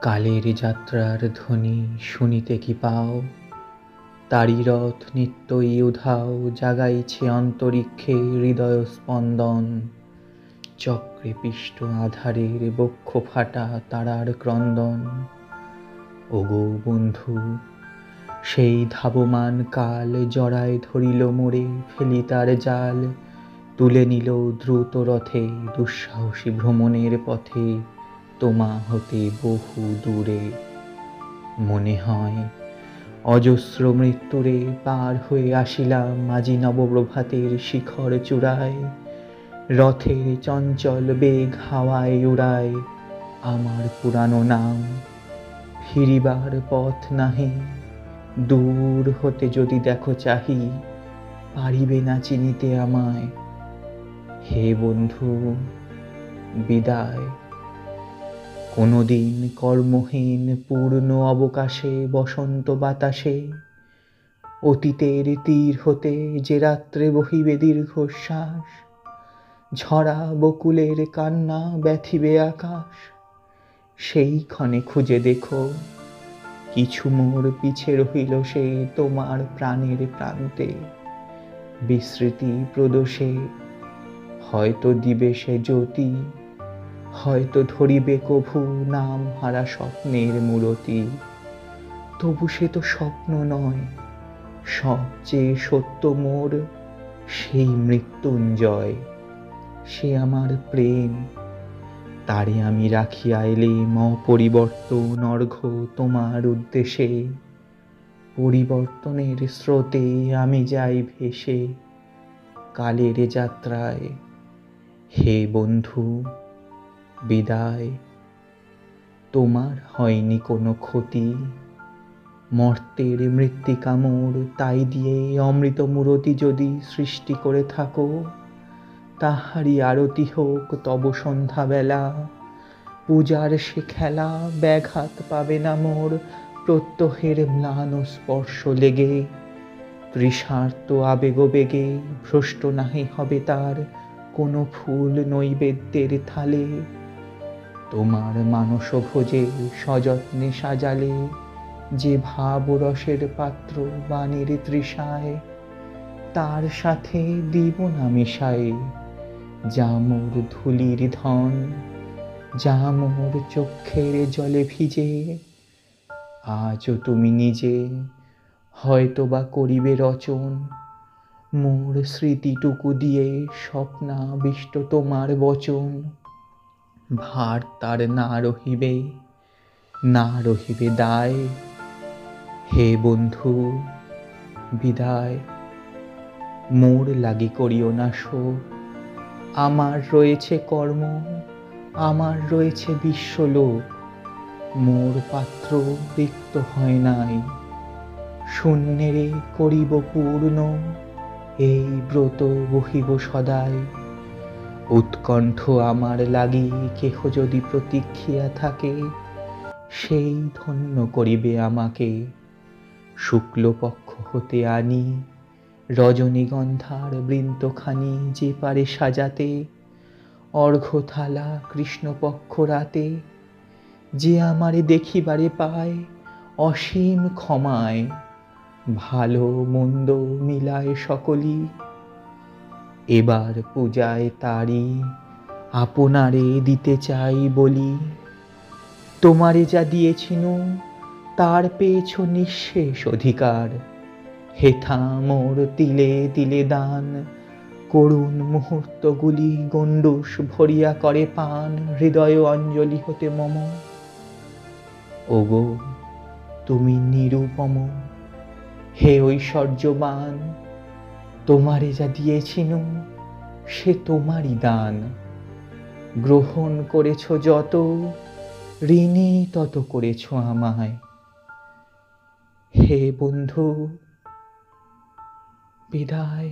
কালের যাত্রার ধ্বনি শুনিতে কি পাও? তারি রথ নিত্যই উধাও, জাগাইছে অন্তরিক্ষে হৃদয় স্পন্দন। চক্রে পিষ্ট আধারের বক্ষ ফাটা তারার ক্রন্দন। ওগো বন্ধু, সেই ধাবমান কাল জড়ায় ধরিল মোরে, ফেলি তার জাল। তুলে নিল দ্রুত রথে দুঃসাহসী ভ্রমণের পথে, তোমা হতে বহু দূরে। মনে হয় অজস্র মৃত্যুরে পার হয়ে আসিলাম আজি নবপ্রভাতের শিখর চূড়ায়। রথের চঞ্চল বেগ হাওয়ায় উড়ায় আমার পুরানো নাম। ফিরিবার পথ নাহি, দূর হতে যদি দেখো চাহি, পারিবে না চিনিতে আমায়। হে বন্ধু, বিদায়। কোনোদিন কর্মহীন পূর্ণ অবকাশে বসন্ত বাতাসে, অতীতের তীর হতে যে রাত্রে বহিবে দীর্ঘশ্বাস, ঝরা বকুলের কান্না ব্যথিবে আকাশ। সেই ক্ষণে খুঁজে দেখো, কিছু মোর পিছে রহিল সে তোমার প্রাণের প্রান্তে। বিস্মৃতি প্রদোষে হয়তো দিবে সে জ্যোতি, হয়তো ধরিবে কভু নাম হারা স্বপ্নের মূরতি। তবু সে তো স্বপ্ন নয়, সবচেয়ে সত্য মোর সেই মৃত্যুঞ্জয়। সে আমার প্রেম, তারে আমি রাখিয়া এলেম অপরিবর্তন অর্ঘ্য তোমার উদ্দেশে। পরিবর্তনের স্রোতে আমি যাই ভেসে কালের যাত্রায়। হে বন্ধু, বিদায়। তোমার হয়নি কোনো ক্ষতি, মর্তের মৃত্তিকা মোর তাই দিয়ে অমৃত মূরতি যদি সৃষ্টি করে থাকো, তাহারই আরতি হোক তব সন্ধ্যাবেলা। পূজার সে খেলা ব্যাঘাত পাবে না মোর প্রত্যহের ম্লান স্পর্শ লেগে। তৃষার্ত আবেগ বেগে ভ্রষ্ট নাহি হবে তার কোনো ফুল নৈবেদ্যের থালে। তোমার মানস ভোজে সযত্নে সাজালে যে ভাব রসের পাত্র বাণীর তৃষায়, তার সাথে দিব না মিশায়ে যা মোর ধুলির ধন, যা মোর চক্ষের জলে ভিজে। আজও তুমি নিজে হয়তো বা করিবে রচন মোর স্মৃতিটুকু দিয়ে স্বপ্নাবিষ্ট তোমার বচন। ভার তার না রহিবে, না রহিবে দায়। হে বন্ধু, বিদায়। মোর লাগি করিও না শোক, আমার রয়েছে কর্ম, আমার রয়েছে বিশ্বলোক। মোর পাত্র রিক্ত হয় নাই, শূন্যেরে করিব পূর্ণ, এই ব্রত বহিব সদাই। উৎকণ্ঠ আমার লাগি কেহ যদি প্রতীক্ষিয়া থাকে, সেই ধন্য করিবে আমাকে। শুক্লপক্ষ হতে আনি রজনীগন্ধার বৃন্তখানি যে পারে সাজাতে, অর্ঘ্যথালা কৃষ্ণপক্ষ রাতে। যে আমারে দেখিবারে পায় অসীম ক্ষমায়, ভালো মন্দ মিলায় সকলি। এবার পূজায় তারি আপনারে দিতে চাই বলি। তোমারে যা দিয়েছিনু তার পেয়েছ নিঃশেষ অধিকার। হেথা মোর তিলে তিলে দান, করুণ মুহূর্তগুলি গণ্ডূষ ভরিয়া করে পান হৃদয় অঞ্জলি হতে মম। ওগো তুমি নিরুপম, হে ঐশ্বর্যবান। তোমারে যা দিয়েছিনু সে তোমারই দান। গ্রহণ করেছ যত, ঋণী তত করেছ আমায়। হে বন্ধু, বিদায়।